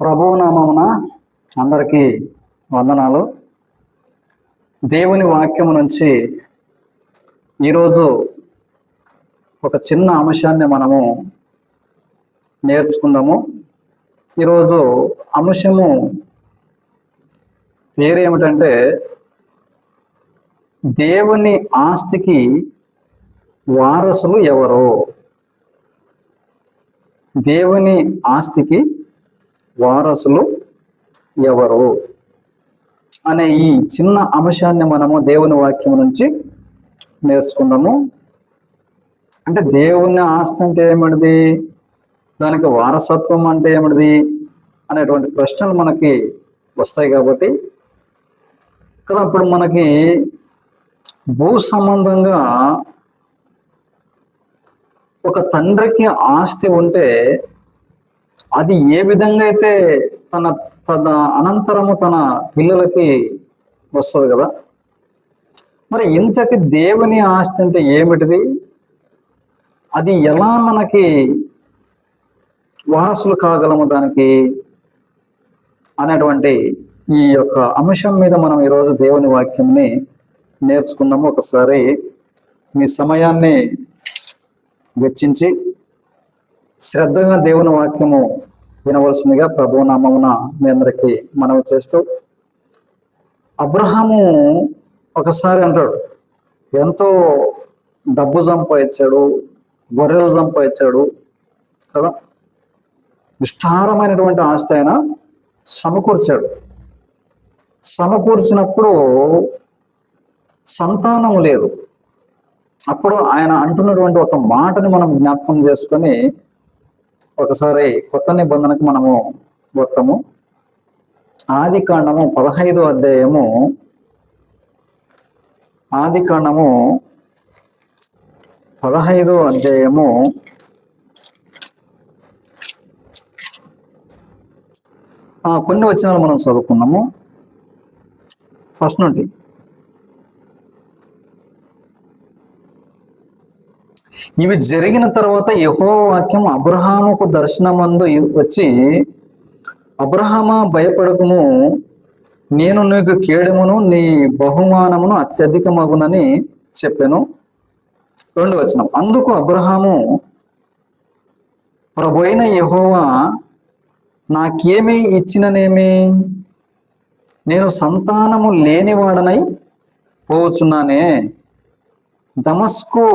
ప్రభువు నామమున అందరికీ వందనాలు. దేవుని వాక్యము నుంచి ఈరోజు ఒక చిన్న అంశాన్ని మనము నేర్చుకుందాము. ఈరోజు అంశము పేరేమిటంటే దేవుని ఆస్తికి వారసులు ఎవరు? దేవుని ఆస్తికి వారసులు ఎవరు అనే ఈ చిన్న అంశాన్ని మనము దేవుని వాక్యం నుంచి నేర్చుకుందాము. అంటే దేవుని ఆస్తి అంటే ఏమిటిది, దానికి వారసత్వం అంటే ఏమిటిది అనేటువంటి ప్రశ్నలు మనకి వస్తాయి. కాబట్టి కదా ఇప్పుడు మనకి భూ సంబంధంగా ఒక తండ్రికి ఆస్తి ఉంటే అది ఏ విధంగా అయితే తన తన అనంతరము తన పిల్లలకి వస్తుంది కదా. మరి ఇంతకి దేవుని ఆస్తి అంటే ఏమిటిది, అది ఎలా మనకి వారసులు కాగలము దానికి అనేటువంటి ఈ యొక్క అంశం మీద మనం ఈరోజు దేవుని వాక్యంని నేర్చుకుందాము. ఒకసారి మీ సమయాన్ని వెచ్చించి శ్రద్ధగా దేవుని వాక్యము వినవలసిందిగా ప్రభువు నామమున మీ అందరికీ మనవి చేస్తూ, అబ్రహాము ఒకసారి అంటాడు, ఎంతో డబ్బు సంపాదించాడు, గొర్రెలు సంపాదించాడు కదా, విస్తారమైనటువంటి ఆస్తి ఆయన సమకూర్చాడు. సమకూర్చినప్పుడు సంతానం లేదు. అప్పుడు ఆయన అంటున్నటువంటి ఒక మాటని మనం జ్ఞాపకం చేసుకొని ఒకసారి కొత్త నిబంధనకు మనము వస్తాము. ఆదికాండము 15వ అధ్యాయము, ఆదికాండము 15వ అధ్యాయము 1 కొన్ని వచనాలు మనం చదువుకున్నాము. ఫస్ట్ నుండి ఇవి జరిగిన తర్వాత యెహోవా వాక్యం అబ్రహాముకు దర్శనమందు వచ్చి, అబ్రహామా భయపడకుము, నేను నీకు కేడమును నీ బహుమానమును అత్యధికమగునని చెప్పాను. 2వ వచనం, అందుకు అబ్రహాము, ప్రభువైన యెహోవా నాకేమి ఇచ్చిననేమి, నేను సంతానము లేనివాడనై పోవచ్చున్నానే, దమస్కు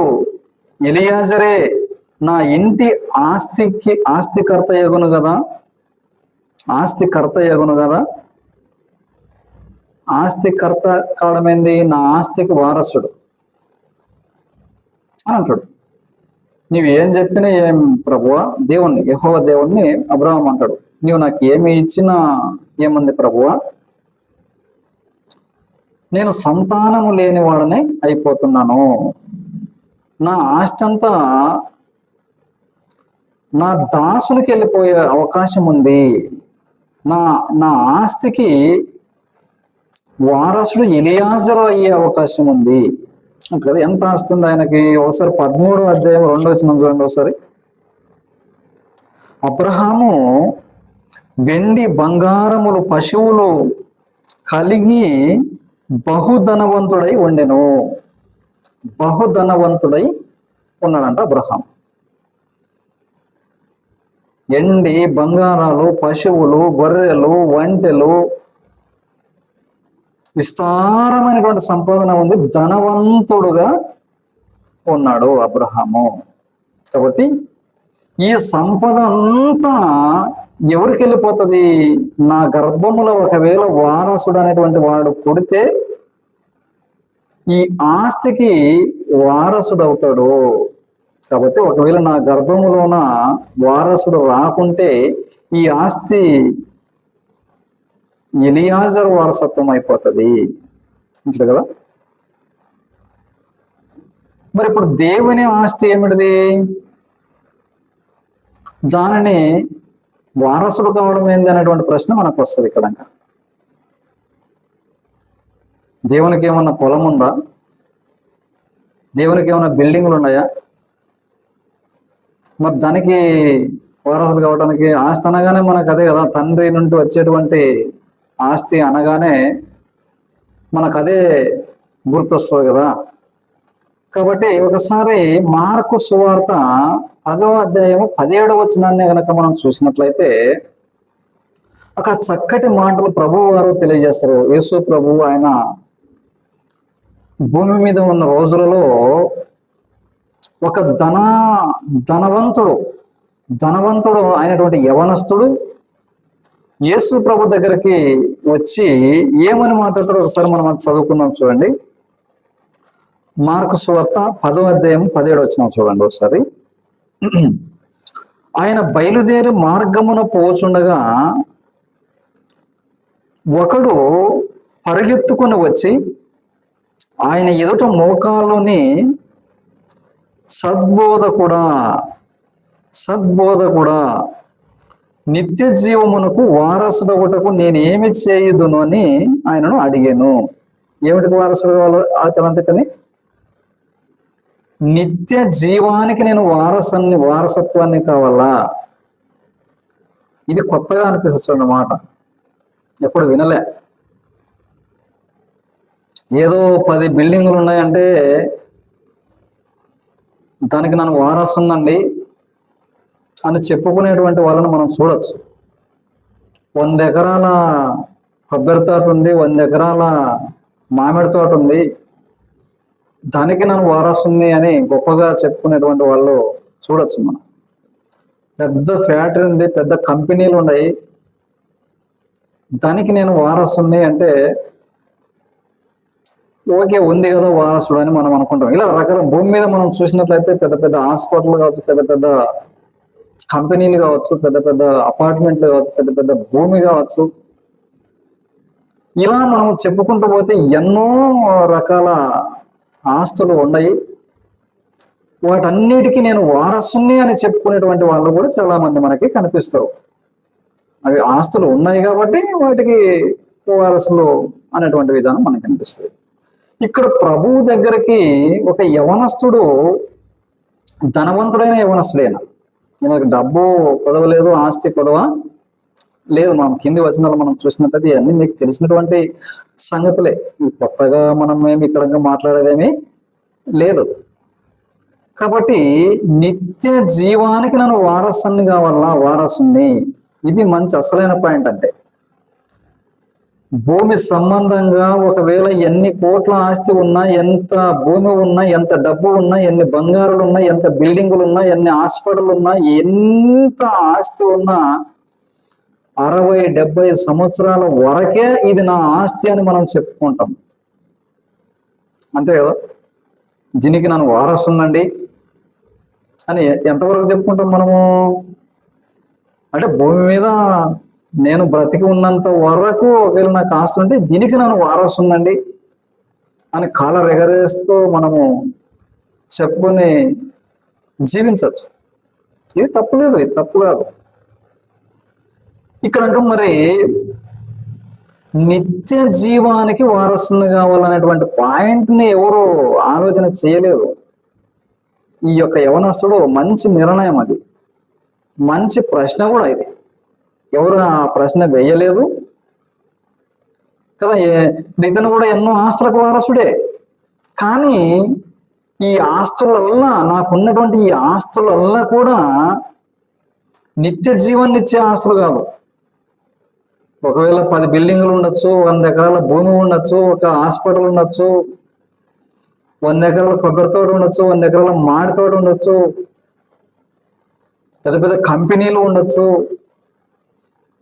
ఎలియాజరే నా ఇంటి ఆస్తికర్త యగును కదా, ఆస్తికర్త కావడమేంది, నా ఆస్తికి వారసుడు అని అంటాడు. నీవేం చెప్పినా ఏం ప్రభువా, దేవుణ్ణి యెహోవా దేవుణ్ణి అబ్రహాం అంటాడు, నీవు నాకు ఏమి ఇచ్చినా ఏమంది ప్రభువా, నేను సంతానము లేని వాడనే అయిపోతున్నాను, నా ఆస్తి అంతా నా దాసునికి వెళ్ళిపోయే అవకాశం ఉంది, నా ఆస్తికి వారసుడు ఎలియాజరు అయ్యే అవకాశం ఉంది కదా. ఎంత ఆస్తి ఉంది ఆయనకి? ఒకసారి 13వ అధ్యాయం 2వ వచనం చూడండి ఒకసారి. అబ్రహాము వెండి బంగారములు పశువులు కలిగి బహుధనవంతుడై ఉండెను. బహుధనవంతుడై ఉన్నాడంట అబ్రహాం. ఎండి బంగారాలు, పశువులు, గొర్రెలు, ఒంటెలు, విస్తారమైనటువంటి సంపాదన ఉంది, ధనవంతుడుగా ఉన్నాడు అబ్రహాము. కాబట్టి ఈ సంపద అంతా ఎవరికి వెళ్ళిపోతుంది? నా గర్భములో ఒకవేళ వారసుడు అనేటువంటి వాడు పుడితే ఈ ఆస్తికి వారసుడు అవుతాడు. కాబట్టి ఒకవేళ నా గర్భములోన వారసుడు రాకుంటే ఈ ఆస్తి ఎలియాజరు వారసత్వం అయిపోతుంది అంటారు కదా. మరి ఇప్పుడు దేవుని ఆస్తి ఏమిటిది? దానిని వారసుడు కావడం ఏంది అనేటువంటి ప్రశ్న మనకు వస్తుంది ఇక్కడ. దేవునికి ఏమన్నా పొలం ఉందా? దేవునికి ఏమైనా బిల్డింగ్లు ఉన్నాయా? మరి దానికి వారసులు కావడానికి ఆస్తి అనగానే మనకు అదే కదా, తండ్రి నుండి వచ్చేటువంటి ఆస్తి అనగానే మనకు అదే గుర్తొస్తుంది కదా. కాబట్టి ఒకసారి మార్కు సువార్త 10వ అధ్యాయము 17వ వచనాన్ని కనుక మనం చూసినట్లయితే అక్కడ చక్కటి మాటలు ప్రభువు వారు తెలియజేస్తారు. యేసు ప్రభువు ఆయన భూమి మీద ఉన్న రోజులలో ఒక ధనవంతుడు అయినటువంటి యవనస్తుడు యేసు ప్రభు దగ్గరికి వచ్చి ఏమని మాట్లాడతాడో ఒకసారి మనం అది చదువుకుందాం. చూడండి, మార్కు సువార్త 10వ అధ్యాయం 17వ వచనం చూడండి ఒకసారి. ఆయన బయలుదేరి మార్గమున పోచుండగా ఒకడు పరిగెత్తుకొని వచ్చి ఆయన ఎదుట మోకాలుని సద్బోధకుడా నిత్య జీవమునకు వారసుడొకటకు నేనేమి చేయుదును అని ఆయనను అడిగాను. ఏమిటికి వారసుడు కావాలి అతనంటే తని? నిత్య జీవానికి నేను వారసత్వాన్ని కావాలా. ఇది కొత్తగా అనిపిస్తుంది అన్నమాట, ఎప్పుడు వినలే. ఏదో 10 బిల్డింగులు ఉన్నాయంటే దానికి నన్ను వారసునండి అని చెప్పుకునేటువంటి వాళ్ళని మనం చూడొచ్చు. 100 ఎకరాల కొబ్బరి తోట ఉంది, 100 ఎకరాల మామిడి తోట ఉంది, దానికి నన్ను వారసుని అని గొప్పగా చెప్పుకునేటువంటి వాళ్ళు చూడొచ్చు మనం. పెద్ద ఫ్యాక్టరీ ఉంది, పెద్ద కంపెనీలు ఉన్నాయి, దానికి నేను వారసుని అంటే ఓకే ఉంది కదా వారసుడు అని మనం అనుకుంటాం. ఇలా రకరకాల భూమి మీద మనం చూసినట్లయితే పెద్ద పెద్ద హాస్పిటల్ కావచ్చు, పెద్ద పెద్ద కంపెనీలు కావచ్చు, పెద్ద పెద్ద అపార్ట్మెంట్లు కావచ్చు, పెద్ద పెద్ద భూమి కావచ్చు, ఇలా మనం చెప్పుకుంటూ పోతే ఎన్నో రకాల ఆస్తులు ఉన్నాయి. వాటన్నిటికీ నేను వారసుని అని చెప్పుకునేటువంటి వాళ్ళు కూడా చాలా మంది మనకి కనిపిస్తారు. అవి ఆస్తులు ఉన్నాయి కాబట్టి వాటికి వారసులు అనేటువంటి విధానం మనకు కనిపిస్తుంది. ఇక్కడ ప్రభువు దగ్గరికి ఒక యవనస్తుడు, ధనవంతుడైన యవనస్తుడైనా, ఈయనకు డబ్బు కొదవలేదు, ఆస్తి కొదవ లేదు. మనం కింది వచనాలు మనం చూసినట్టయితే ఇవన్నీ మీకు తెలిసినటువంటి సంగతులే, కొత్తగా మనం ఏమి ఇక్కడ మాట్లాడేదేమీ లేదు. కాబట్టి నిత్య జీవానికి నన్ను వారసుని కావాలా, వారసుని. ఇది మంచి అసలైన పాయింట్. అంటే భూమి సంబంధంగా ఒకవేళ ఎన్ని కోట్ల ఆస్తి ఉన్నా, ఎంత భూమి ఉన్నా, ఎంత డబ్బు ఉన్నా, ఎన్ని బంగారులు ఉన్నా, ఎంత బిల్డింగులు ఉన్నా, ఎన్ని హాస్పిటల్ ఉన్నా, ఎంత ఆస్తి ఉన్నా 60-70 సంవత్సరాల వరకే ఇది నా ఆస్తి అని మనం చెప్పుకుంటాం. అంతే కదా, దీనికి నన్ను వారసునండి అని ఎంతవరకు చెప్పుకుంటాం మనము? అంటే భూమి మీద నేను బ్రతికి ఉన్నంత వరకు ఒకవేళ నాకు ఆస్తి ఉంటే దీనికి నన్ను వారసునండి అని కాలర్ ఎగరేస్తూ మనము చెప్పుకొని జీవించవచ్చు. ఇది తప్పులేదు, ఇది తప్పు కాదు. ఇక్కడ మరి నిత్య జీవానికి వారసుని కావాలనేటువంటి పాయింట్ని ఎవరు ఆలోచన చేయలేదు. ఈ యొక్క యవనస్తుడు మంచి నిర్ణయం, అది మంచి ప్రశ్న కూడా. ఇది ఎవరు ఆ ప్రశ్న వేయలేదు కదా. ఇతను కూడా ఎన్నో ఆస్తులకు వారసుడే, కానీ ఈ ఆస్తులల్లా, నాకున్నటువంటి ఈ ఆస్తులల్లా కూడా నిత్య జీవాన్ని ఇచ్చే ఆస్తులు కాదు. ఒకవేళ 10 బిల్డింగులు ఉండొచ్చు, 100 ఎకరాల భూమి ఉండొచ్చు, ఒక హాస్పిటల్ ఉండొచ్చు, 100 ఎకరాల కొబ్బరి తోట ఉండొచ్చు, 100 ఎకరాల మామిడి తోట ఉండొచ్చు, పెద్ద పెద్ద కంపెనీలు ఉండొచ్చు.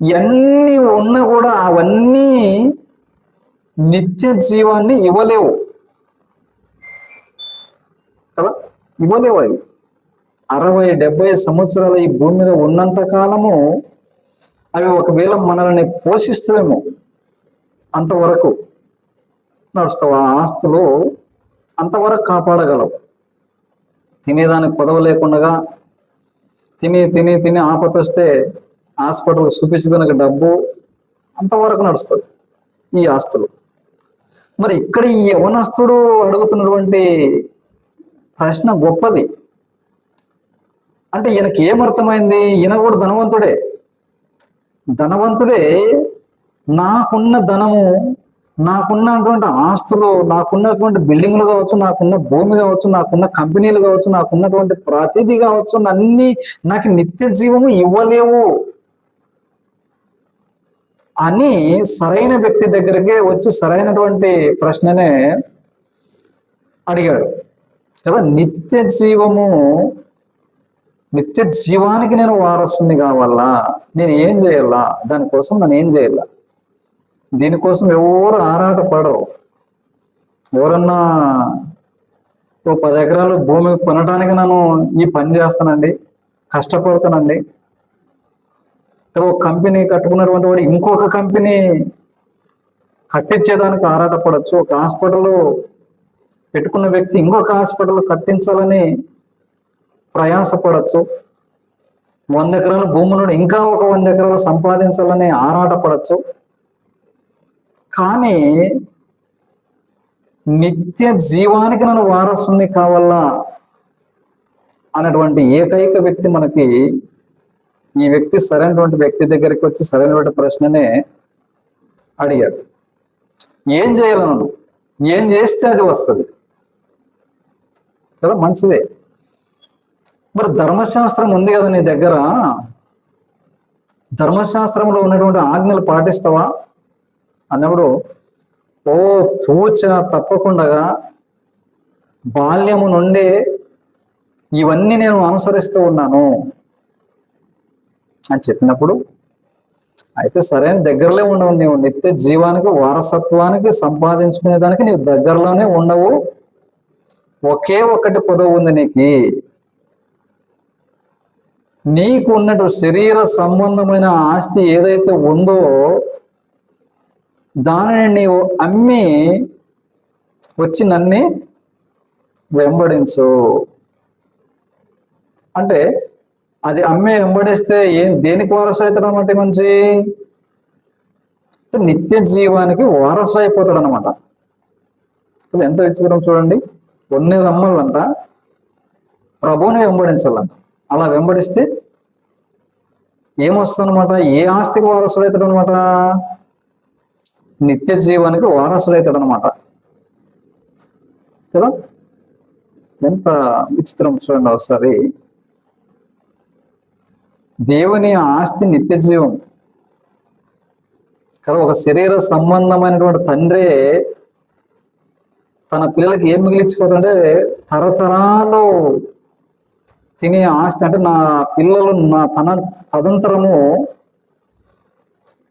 ఇవన్నీ ఉన్నా కూడా అవన్నీ నిత్య జీవాన్ని ఇవ్వలేవు కదా, ఇవ్వలేవు. అవి 60-70 సంవత్సరాలు ఈ భూమి మీద ఉన్నంత కాలము అవి ఒకవేళ మనల్ని పోషిస్తామేమో, అంతవరకు నడుస్తావు. ఆ ఆస్తులు అంతవరకు కాపాడగలవు. తినేదానికి కొదవ లేకుండా తిని తిని తిని ఆపతొస్తే హాస్పిటల్ చూపించడానికి డబ్బు, అంతవరకు నడుస్తుంది ఈ ఆస్తులు. మరి ఇక్కడ ఈ యవనస్తుడు అడుగుతున్నటువంటి ప్రశ్న గొప్పది. అంటే ఈయనకి ఏమర్థమైంది, ఈయన కూడా ధనవంతుడే. నాకున్న ధనము, నాకున్నటువంటి ఆస్తులు, నాకున్నటువంటి బిల్డింగ్లు కావచ్చు, నాకున్న భూమి కావచ్చు, నాకున్న కంపెనీలు కావచ్చు, నాకున్నటువంటి ప్రతిదీ కావచ్చు, అన్ని నాకు నిత్య జీవము ఇవ్వలేవు అని సరైన వ్యక్తి దగ్గరికి వచ్చి సరైనటువంటి ప్రశ్ననే అడిగాడు కదా. నిత్య జీవానికి నేను వారసుని కావాలా, నేను ఏం చేయాలా, దానికోసం నేను ఏం చేయాలా? దీనికోసం ఎవరు ఆరాట పడరు. ఎవరన్నా ఓ 10 ఎకరాలు భూమి కొనడానికి నేను ఈ పని చేస్తానండి, కష్టపడతానండి. ఒక కంపెనీ కట్టుకున్నటువంటి వాడు ఇంకొక కంపెనీ కట్టించేదానికి ఆరాట పడవచ్చు. ఒక హాస్పిటల్ పెట్టుకున్న వ్యక్తి ఇంకొక హాస్పిటల్ కట్టించాలని ప్రయాసపడచ్చు. 100 ఎకరాల భూములను ఇంకా ఒక 100 ఎకరాలు సంపాదించాలని ఆరాట పడచ్చు. కానీ నిత్య జీవానికి నన్ను వారసుని కావాలా అన్నటువంటి ఏకైక వ్యక్తి మనకి, ఈ వ్యక్తి సరైనటువంటి వ్యక్తి దగ్గరికి వచ్చి సరైనటువంటి ప్రశ్ననే అడిగాడు. ఏం చేయాలను, ఏం చేస్తే అది వస్తుంది కదా, మంచిదే. మరి ధర్మశాస్త్రం ఉంది కదా నీ దగ్గర, ధర్మశాస్త్రంలో ఉన్నటువంటి ఆజ్ఞలు పాటిస్తావా అన్నప్పుడు, ఓ తూచ తప్పకుండా బాల్యము నుండే ఇవన్నీ నేను అనుసరిస్తూ ఉన్నాను అని చెప్పినప్పుడు, అయితే సరైన దగ్గరలో ఉండవు, నీవు నిత్య జీవానికి వారసత్వానికి సంపాదించుకునేదానికి నీవు దగ్గరలోనే ఉండవు. ఒకే ఒకటి పొదవు ఉంది నీకు ఉన్నట్టు శరీర సంబంధమైన ఆస్తి ఏదైతే ఉందో దానిని నీవు అమ్మి వచ్చి నన్ను వెంబడించు అంటే, అది అమ్మి వెంబడిస్తే దేనికి వారసు అవుతాడు అనమాట? మంచి నిత్య జీవానికి వారసు అయిపోతాడు అనమాట. ఇది ఎంత విచిత్రం చూడండి. ఉన్నది అమ్మాలంట, ప్రభువుని వెంబడించాలంట. అలా వెంబడిస్తే ఏమొస్తుందన్నమాట? ఏ ఆస్తికి వారసుడు అవుతాడు అనమాట? నిత్య జీవానికి వారసుడు అవుతాడు అనమాట కదా. ఎంత విచిత్రం చూడండి ఒకసారి. దేవుని ఆస్తి నిత్య జీవం కదా. ఒక శరీర సంబంధమైనటువంటి తండ్రే తన పిల్లలకి ఏం మిగిలించిపోతుంటే తరతరాలు తినే ఆస్తి. అంటే నా పిల్లలు తదంతరము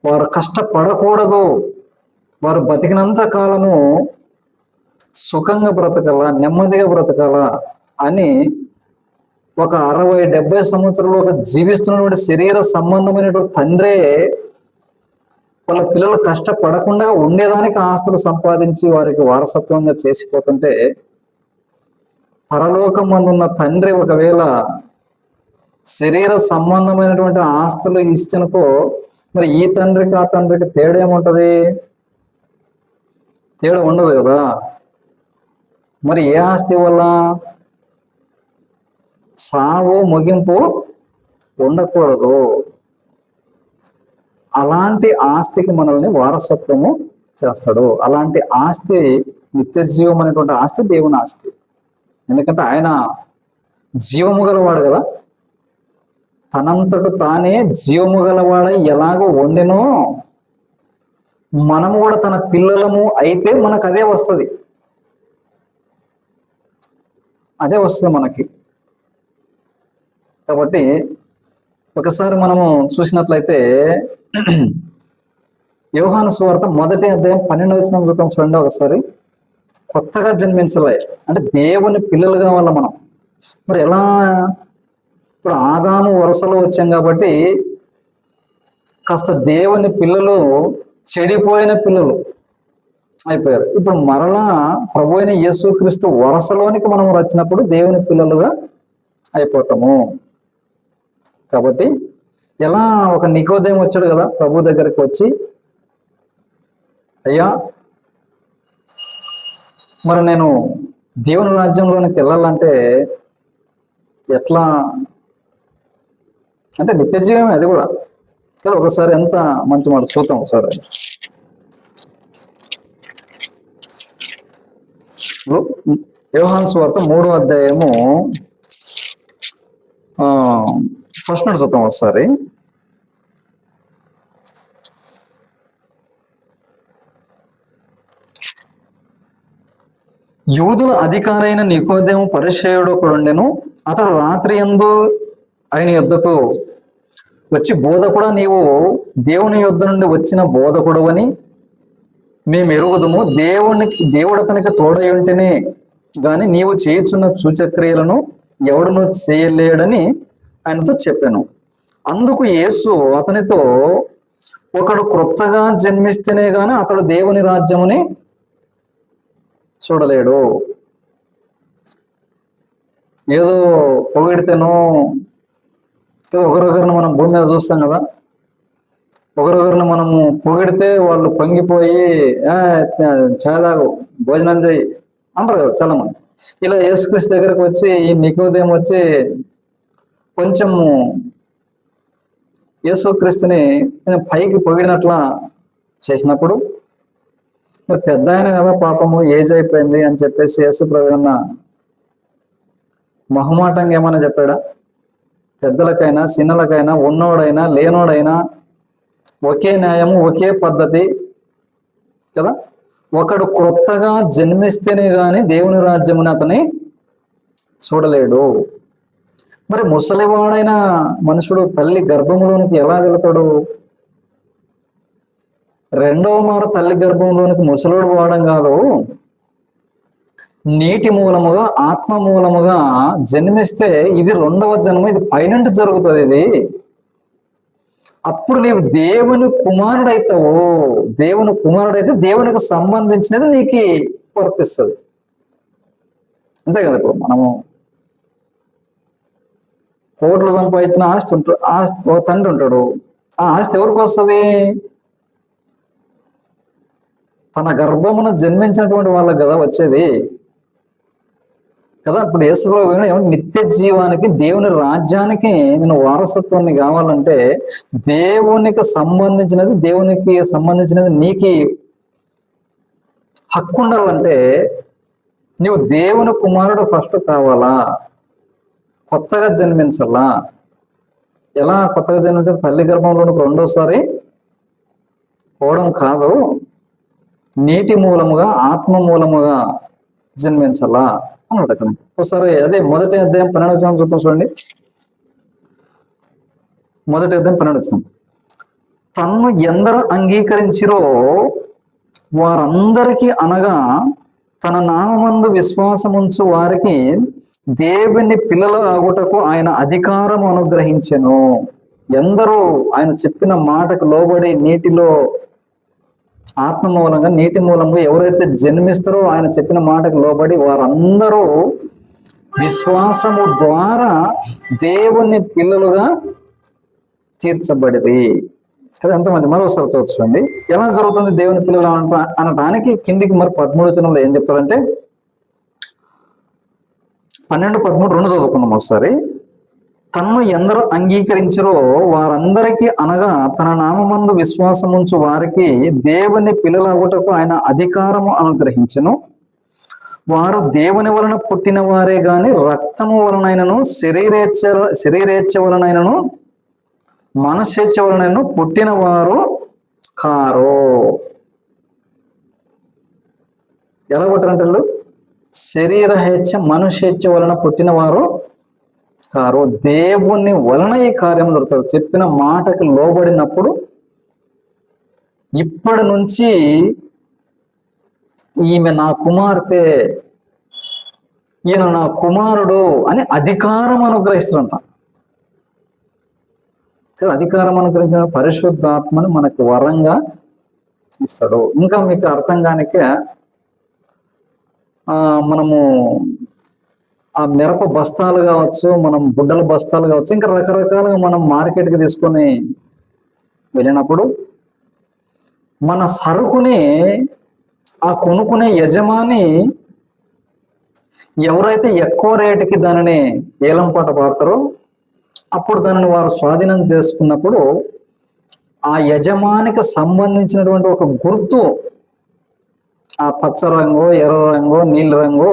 వారు కష్టపడకూడదు, వారు బతికినంత కాలము సుఖంగా బ్రతకాలా, నెమ్మదిగా బ్రతకాలా అని ఒక 60-70 సంవత్సరాలు ఒక జీవిస్తున్నటువంటి శరీర సంబంధమైనటువంటి తండ్రే వాళ్ళ పిల్లలు కష్టపడకుండా ఉండేదానికి ఆస్తులు సంపాదించి వారికి వారసత్వంగా చేసిపోతుంటే, పరలోకం అందున్న తండ్రి ఒకవేళ శరీర సంబంధమైనటువంటి ఆస్తులు ఇచ్చినకో, మరి ఈ తండ్రికి ఆ తండ్రికి తేడా ఏముంటది? తేడా ఉండదు కదా. మరి ఏ ఆస్తి వల్ల సావు ముగింపు ఉండకూడదు. అలాంటి ఆస్తికి మనల్ని వారసత్వము చేస్తాడు. అలాంటి ఆస్తి నిత్య జీవం అనేటువంటి ఆస్తి దేవుని ఆస్తి. ఎందుకంటే ఆయన జీవము గలవాడు కదా. తనంతట తానే జీవము గలవాడై ఎలాగో వండెనో మనము కూడా తన పిల్లలము అయితే మనకు అదే వస్తుంది మనకి. కాబట్టి ఒకసారి మనము చూసినట్లయితే యోహాను సువార్త 1వ అధ్యాయం 12వ వచనం చూద్దాం చూడండి ఒకసారి. కొత్తగా జన్మించలే అంటే దేవుని పిల్లలు కావాల మనం. మరి ఎలా? ఇప్పుడు ఆదాము వరుసలో వచ్చాం కాబట్టి కాస్త దేవుని పిల్లలు చెడిపోయిన పిల్లలు అయిపోయారు. ఇప్పుడు మరలా ప్రభు అయిన యేసుక్రీస్తు వరుసలోనికి మనం వచ్చినప్పుడు దేవుని పిల్లలుగా అయిపోతాము. కాబట్టి ఎలా ఒక నికోదేము వచ్చాడు కదా ప్రభు దగ్గరికి వచ్చి, అయ్యా మరి నేను దేవుని రాజ్యంలోనికి వెళ్ళాలంటే ఎట్లా అంటే నిత్య జీవమే అది కూడా కదా. ఒకసారి ఎంత మంచి మాట చూద్దాం ఒకసారి. యోహాను సువార్త 3వ అధ్యాయము ఫస్ట్ నుండి చూద్దాం ఒకసారి. యూదుల అధికారైన నికోదేము పరిసయ్యుడు ఒకడుండెను. అతడు రాత్రి యందు ఆయన యొద్దకు వచ్చి, బోధకుడా, నీవు దేవుని యొద్ద నుండి వచ్చిన బోధకుడు అని మేము ఎరుగుదుము. దేవుడు అతనికి తోడై ఉంటేనే గాని నీవు చేయుచున్న సూచక్రియలను ఎవడును చేయలేడని ఆయనతో చెప్పాను. అందుకు యేసు అతనితో, ఒకడు క్రొత్తగా జన్మిస్తేనే గాని అతడు దేవుని రాజ్యముని చూడలేడు. ఏదో పొగిడితేనో, ఒకరొకరిని మనం భూమి మీద చూస్తాం కదా, ఒకరొకరిని మనము పొగిడితే వాళ్ళు పొంగిపోయి చాదాగు భోజనం చేయి అంటారు కదా చాలా మంది. ఇలా యేసుక్రీస్తు దగ్గరకు వచ్చి ఈ నికోదేము వచ్చి కొంచెము యేసుక్రీస్తుని పైకి పొగిడినట్లా చేసినప్పుడు, మరి పెద్ద ఆయన కదా పాపము, ఏజ్ అయిపోయింది అని చెప్పేసి యేసు ప్రభువన్న మొహమాటంగా ఏమైనా చెప్పాడా? పెద్దలకైనా చిన్నలకైనా ఉన్నోడైనా లేనోడైనా ఒకే న్యాయము, ఒకే పద్ధతి కదా. ఒకడు క్రొత్తగా జన్మిస్తేనే గాని దేవుని రాజ్యముని అతని చూడలేడు. మరి ముసలివాడైన మనుషుడు తల్లి గర్భంలోనికి ఎలా వెళతాడు? రెండవ మారు తల్లి గర్భంలోనికి ముసలోడు పోవడం కాదు, నీటి మూలముగా ఆత్మ మూలముగా జన్మిస్తే ఇది రెండవ జన్మ, ఇది పైనుండి జరుగుతుంది. ఇది అప్పుడు నీవు దేవుని కుమారుడైతావు. దేవుని కుమారుడైతే దేవునికి సంబంధించినది నీకు వర్తిస్తుంది. అంతే కదా. ఇప్పుడు మనము కోట్లు సంపాదించిన ఆస్తి ఒక తండ్రి ఉంటాడు. ఆ ఆస్తి ఎవరికి వస్తుంది? తన గర్భమున జన్మించినటువంటి వాళ్ళకి కదా వచ్చేది కదా. ఇప్పుడు యేసుప్రభు నిత్య జీవానికి, దేవుని రాజ్యానికి నేను వారసత్వాన్ని కావాలంటే దేవునికి సంబంధించినది నీకు హక్కు ఉండాలంటే నీవు దేవుని కుమారుడు ఫస్ట్ కావాలా, కొత్తగా జన్మించాలా. ఎలా కొత్తగా జన్మించాలి? తల్లి గర్భంలోనికి రెండోసారి పోవడం కాదు, నీటి మూలముగా ఆత్మ మూలముగా జన్మించాలా అన్నాడు అక్కడ. ఒకసారి అదే 1వ అధ్యాయం 12వ వచనం చూద్దాం చూడండి. 1వ అధ్యాయం 12వ వచనం. తన్ను ఎందరు అంగీకరించిరో వారందరికీ అనగా తన నామమందు విశ్వాసముంచు వారికి దేవుని పిల్లలు ఆగుటకు ఆయన అధికారం అనుగ్రహించెను. ఎందరూ ఆయన చెప్పిన మాటకు లోబడి నీటిలో ఆత్మ మూలంగా, నీటి మూలంగా ఎవరైతే జన్మిస్తారో ఆయన చెప్పిన మాటకు లోబడి వారందరూ విశ్వాసము ద్వారా దేవుని పిల్లలుగా తీర్చబడిరి. అది ఎంతమంది? మరోసారి చూడండి ఎలా జరుగుతుంది దేవుని పిల్లలు అనడానికి. కిందికి మరి 13వ వచనంలో ఏం చెప్తారంటే 12, 13 రెండు చదువుకున్నాం ఒకసారి. తన్ను ఎందరూ అంగీకరించరో వారందరికీ అనగా తన నామమందు విశ్వాసముంచు వారికి దేవుని పిల్లలగుటకు ఆయన అధికారము అనుగ్రహించెను. వారు దేవుని వలన పుట్టిన వారే గాని రక్తము వలనైనను శరీరేచ్ఛ వలనైనను మనస్సేచ్ఛ వలనైనను పుట్టిన వారు కారు. ఎలా పుట్టారంటే శరీరహేచ్ఛ మనుష్యేచ్ఛ వలన పుట్టిన వారు కారు. దేవుని వలన ఈ కార్యం దొరుకుతుంది. చెప్పిన మాటకు లోబడినప్పుడు ఇప్పటి నుంచి ఈమె నా కుమార్తె, ఈయన నా కుమారుడు అని అధికారం అనుగ్రహిస్తారంట. అధికారం అనుగ్రహించిన పరిశుద్ధాత్మని మనకు వరంగా ఇస్తాడు. ఇంకా మీకు అర్థం కానికే మనము ఆ మిరప బస్తాలు కావచ్చు, మనం బుడ్డల బస్తాలు కావచ్చు, ఇంకా రకరకాలుగా మనం మార్కెట్కి తీసుకొని వెళ్ళినప్పుడు మన సరుకుని ఆ కొనుక్కునే యజమాని ఎవరైతే ఎక్కువ రేటుకి దానిని ఏలంపాట పాడతారో అప్పుడు దానిని వారు స్వాధీనం చేసుకున్నప్పుడు ఆ యజమానికి సంబంధించినటువంటి ఒక గుర్తు, ఆ పచ్చ రంగు, ఎర్ర రంగు, నీలి రంగు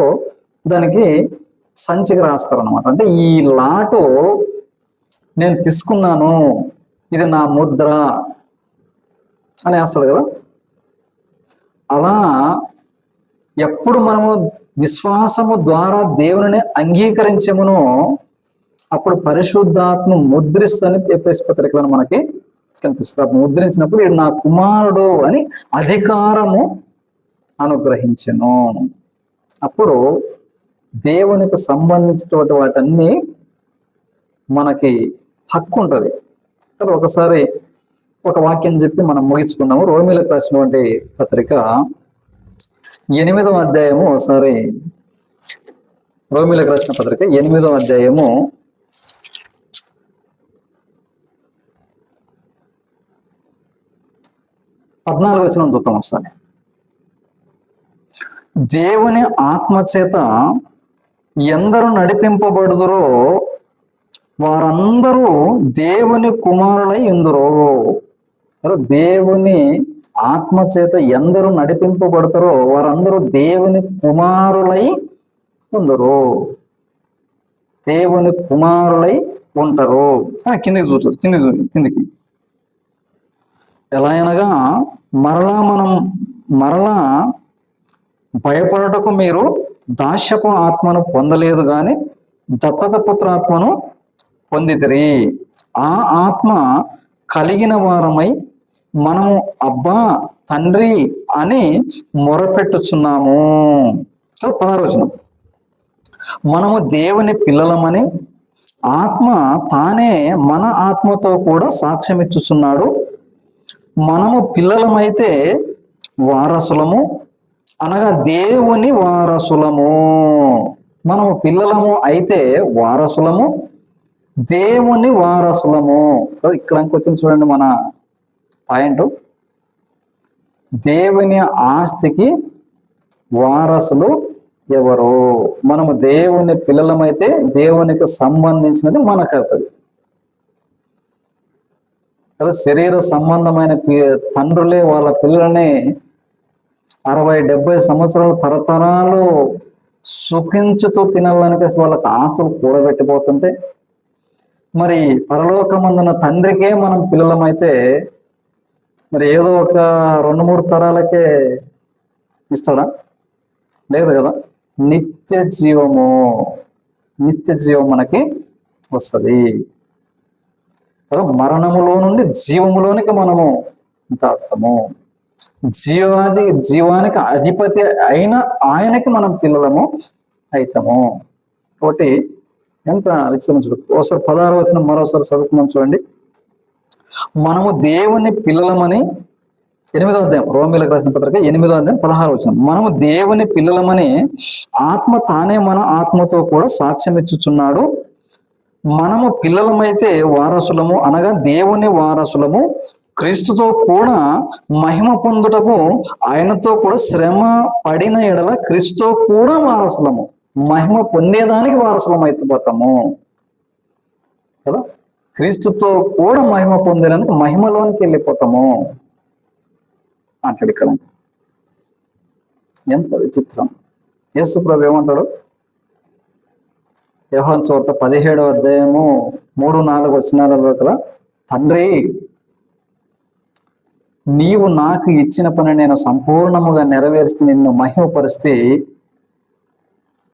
దానికి సంచికి రాస్తారు అనమాట. అంటే ఈ లాటు నేను తీసుకున్నాను, ఇది నా ముద్ర అని వేస్తాడు కదా. అలా ఎప్పుడు మనము విశ్వాసము ద్వారా దేవుని అంగీకరించమునో అప్పుడు పరిశుద్ధాత్మ ముద్రిస్తని ఎఫెసీ పత్రికలో మనకి కనిపిస్తుంది. ముద్రించినప్పుడు ఈడు నా కుమారుడు అని అధికారము అనుగ్రహించెను. అప్పుడు దేవునికి సంబంధించినటువంటి వాటన్నీ మనకి హక్కు ఉంటుంది కదా. ఒకసారి ఒక వాక్యం చెప్పి మనం ముగించుకుందాము. రోమీలకు రాసినటువంటి పత్రిక 8వ అధ్యాయము, ఒకసారి రోమీలకు రాసిన పత్రిక 8వ అధ్యాయము 14వ వచనం చూద్దాం ఒకసారి. దేవుని ఆత్మచేత ఎందరు నడిపింపబడుదురో వారందరూ దేవుని కుమారులై ఉందురో. దేవుని ఆత్మచేత ఎందరు నడిపింపబడతారో వారందరూ దేవుని కుమారులై ఉందరు, దేవుని కుమారులై ఉంటారు. కిందికి చూస్తుంది, కిందికి ఎలా అనగా మరలా భయపడటకు మీరు దాస్యపు ఆత్మను పొందలేదు కానీ దత్తత పుత్రాత్మను పొందితిరి. ఆ ఆత్మ కలిగిన వారమై మనము అబ్బా తండ్రి అని మొరపెట్టుచున్నాము. 16వ వచనం. మనము దేవుని పిల్లలమని ఆత్మ తానే మన ఆత్మతో కూడా సాక్ష్యం ఇచ్చుచున్నాడు. మనము పిల్లలమైతే వారసులము, అనగా దేవుని వారసులము. మనము పిల్లలము అయితే వారసులము, దేవుని వారసులము. ఇక్కడికి వచ్చింది చూడండి మన పాయింట్. దేవుని ఆస్తికి వారసులు ఎవరు? మనము దేవుని పిల్లలమైతే దేవునికి సంబంధించినది మనకు అవుతుంది కదా. శరీర సంబంధమైన తండ్రులే వాళ్ళ పిల్లల్ని 60-70 సంవత్సరాలు తరతరాలు సుఖించుతూ తినాలనికే వాళ్ళకి ఆస్తులు కూడబెట్టిపోతుంటే, మరి పరలోకమందున తండ్రికే మనం పిల్లలమైతే మరి ఏదో ఒక 2-3 తరాలకే ఇస్తాడా? లేదు కదా. నిత్య జీవం మనకి వస్తుంది కదా. మరణములో నుండి జీవములోనికి మనము దాటుతాము. జీవానికి అధిపతి అయిన ఆయనకి మనం పిల్లలము అవుతాము. కాబట్టి ఎంత విస్తరించు. ఒకసారి 16వ వచనం మరోసారి చదువుకుందాం చూడండి. మనము దేవుని పిల్లలమని, 8వ అధ్యాయం రోమీలకు రాసిన పత్రిక 8వ అధ్యాయం 16వ వచనం. మనము దేవుని పిల్లలమని ఆత్మ తానే మన ఆత్మతో కూడా సాక్ష్యం ఇచ్చుచున్నాడు. మనము పిల్లలమైతే వారసులము, అనగా దేవుని వారసులము, క్రీస్తుతో కూడా మహిమ పొందుటకు ఆయనతో కూడా శ్రమ పడిన ఎడల క్రీస్తుతో కూడా వారసులము. మహిమ పొందేదానికి వారసులం అయిపోతాము కదా. క్రీస్తుతో కూడా మహిమ పొందేదానికి మహిమలోనికి వెళ్ళిపోతాము అంటాడు ఇక్కడ. ఎంత విచిత్రం. యేసు ప్రభు ఏమంటాడు? యోహాను సువార్త 17వ అధ్యాయము 3-4 వచనాలలో కదా, తండ్రి నీవు నాకు ఇచ్చిన పని నేను సంపూర్ణముగా నెరవేర్చి నిన్ను మహిమపరిస్తే